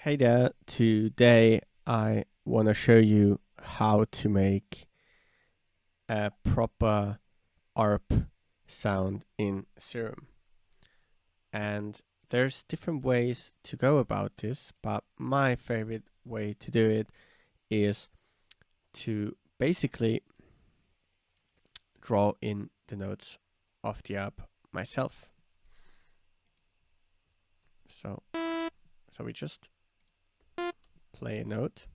Hey there, today I want to show you how to make a proper ARP sound in Serum. And there's different ways to go about this, but my favorite way to do it is to basically draw in the notes of the ARP myself. So we just play a note.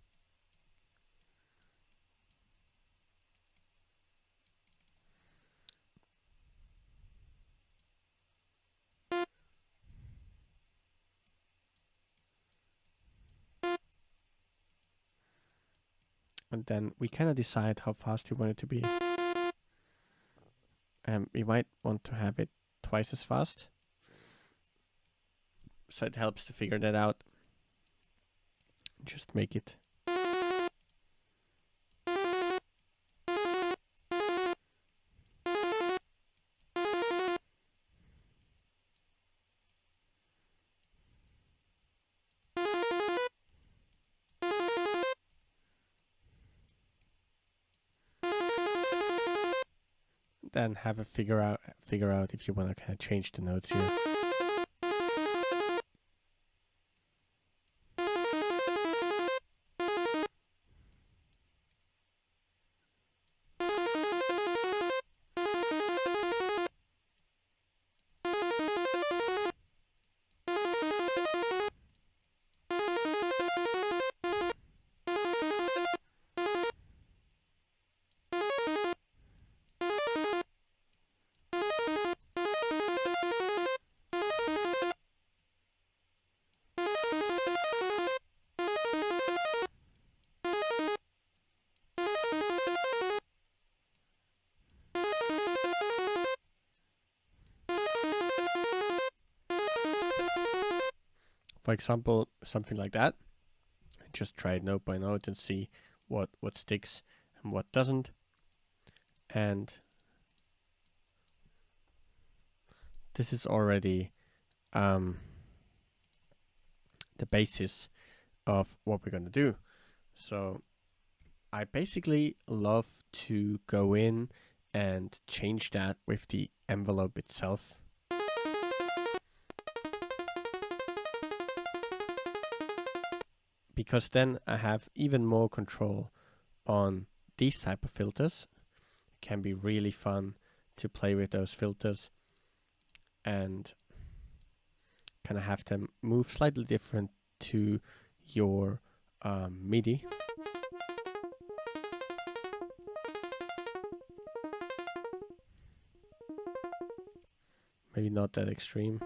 And then we kind of decide how fast you want it to be. We might want to have it twice as fast. So it helps to figure that out. Just make it. Then have a figure out if you want to kind of change the notes here. For example, something like that. Just try it note by note and see what sticks and what doesn't. And this is already the basis of what we're going to do. So I basically love to go in and change that with the envelope itself. Because then I have even more control on these type of filters. It can be really fun to play with those filters and kind of have them move slightly different to your MIDI. Maybe not that extreme.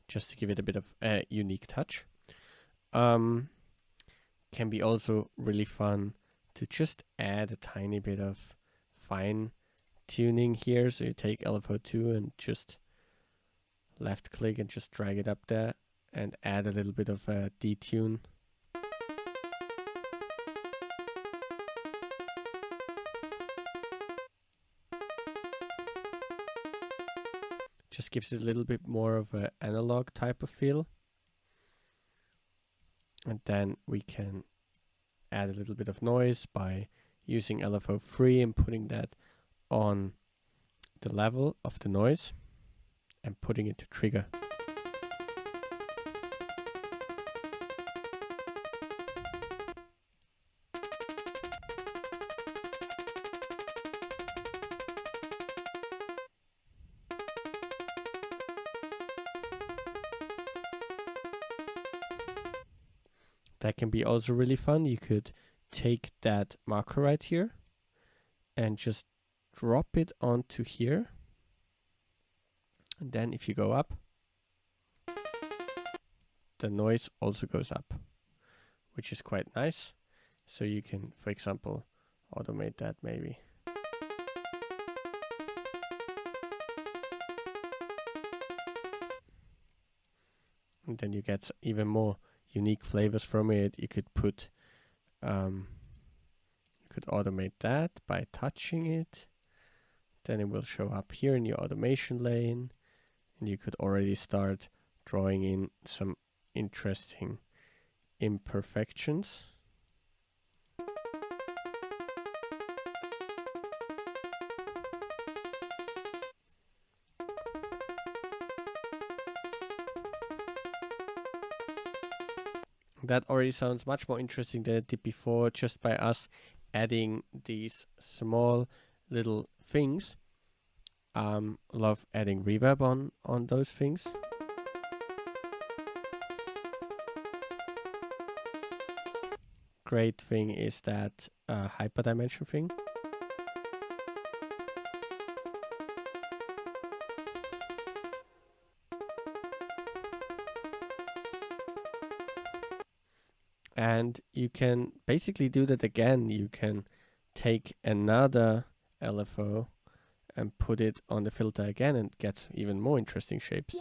Just to give it a bit of a unique touch. Can be also really fun to just add a tiny bit of fine tuning here. So you take LFO2 and just left click and just drag it up there and add a little bit of a detune. Just gives it a little bit more of an analog type of feel. And then we can add a little bit of noise by using LFO3 and putting that on the level of the noise and putting it to trigger. That can be also really fun. You could take that marker right here and just drop it onto here. And then if you go up, the noise also goes up, which is quite nice. So you can, for example, automate that maybe. And then you get even more unique flavors from it. You could put, you could automate that by touching it then it will show up here in your automation lane, and you could already start drawing in some interesting imperfections. That already sounds much more interesting than it did before, just by us adding these small little things. Love adding reverb on those things. Great thing is that hyperdimension thing. And you can basically do that again. You can take another LFO and put it on the filter again and get even more interesting shapes.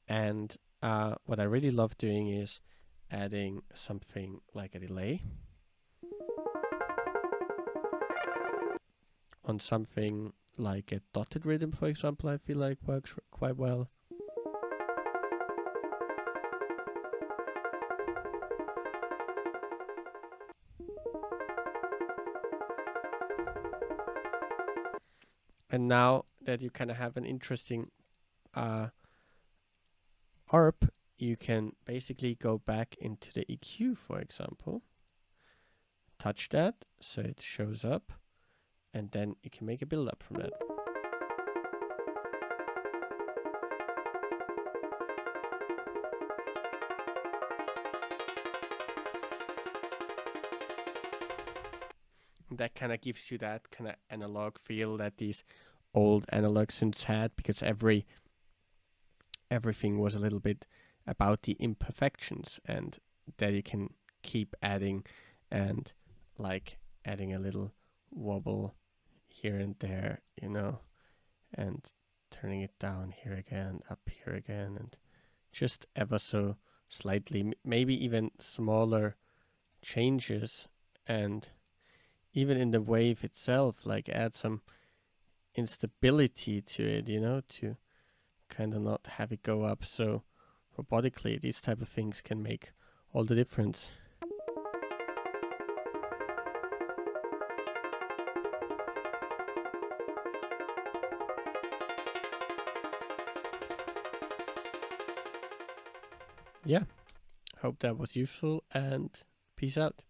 And what I really love doing is adding something like a delay on something like a dotted rhythm, for example. I feel like works quite well. And now that you kind of have an interesting Arp, you can basically go back into the EQ, for example, touch that so it shows up, and then you can make a build up from that. That kind of gives you that kind of analog feel that these old analog synths had, because everything was a little bit about the imperfections, and that you can keep adding, and like adding a little wobble here and there, you know, and turning it down here again, up here again, and just ever so slightly, maybe even smaller changes, and even in the wave itself, like add some instability to it, you know, to kind of not have it go up so robotically. These type of things can make all the difference. Yeah, hope that was useful, and peace out.